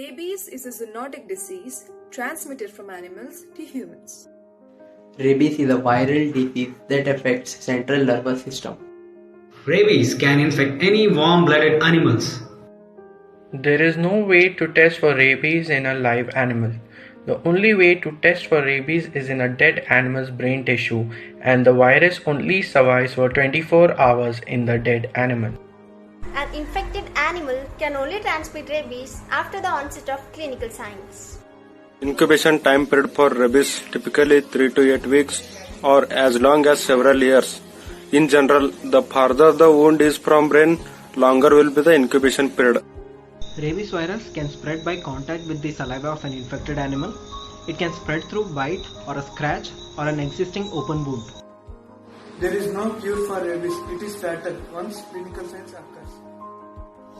Rabies is a zoonotic disease transmitted from animals to humans. Rabies is a viral disease that affects central nervous system. Rabies can infect any warm-blooded animals. There is no way to test for rabies in a live animal. The only way to test for rabies is in a dead animal's brain tissue, and the virus only survives for 24 hours in the dead animal. An infected animal can only transmit rabies after the onset of clinical signs. Incubation time period for rabies typically 3 to 8 weeks or as long as several years. In general, the farther the wound is from brain, longer will be the incubation period. Rabies virus can spread by contact with the saliva of an infected animal. It can spread through bite or a scratch or an existing open wound. There is no cure for rabies. It is fatal once clinical signs occurs.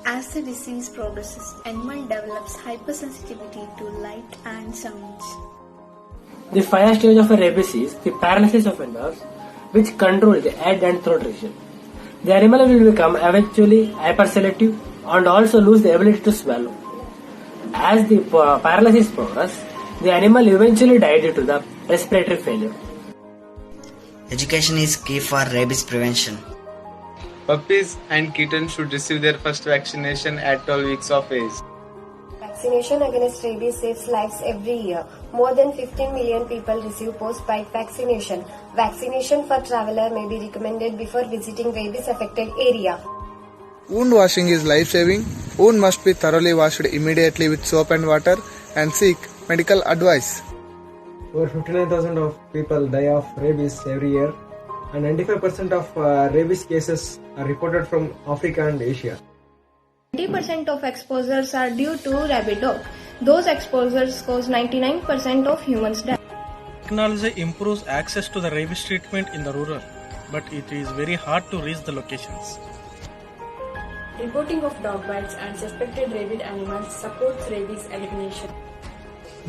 As the disease progresses, animal develops hypersensitivity to light and sounds. The final stage of a rabies is the paralysis of the nerves, which control the head and throat region. The animal will become eventually hyperselective and also lose the ability to swallow. As the paralysis progresses, the animal eventually dies due to the respiratory failure. Education is key for rabies prevention. Puppies and kittens should receive their first vaccination at 12 weeks of age. Vaccination against rabies saves lives every year. More than 15 million people receive post-bite vaccination. Vaccination for traveler may be recommended before visiting rabies-affected area. Wound washing is life-saving. Wound must be thoroughly washed immediately with soap and water and seek medical advice. Over 59,000 of people die of rabies every year, and 95% of rabies cases are reported from Africa and Asia. 90% of exposures are due to rabid dog. Those exposures cause 99% of humans' death. Technology improves access to the rabies treatment in the rural, but it is very hard to reach the locations. Reporting of dog bites and suspected rabid animals supports rabies elimination.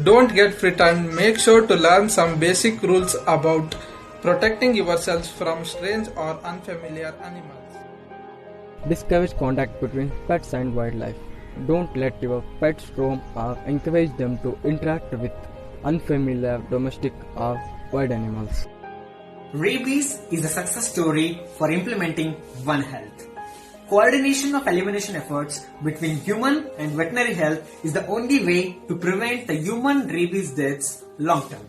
Don't get frightened. Make sure to learn some basic rules about protecting yourselves from strange or unfamiliar animals. Discourage contact between pets and wildlife. Don't let your pets roam or encourage them to interact with unfamiliar domestic or wild animals. Rabies is a success story for implementing One Health. Coordination of elimination efforts between human and veterinary health is the only way to prevent the human rabies deaths long term.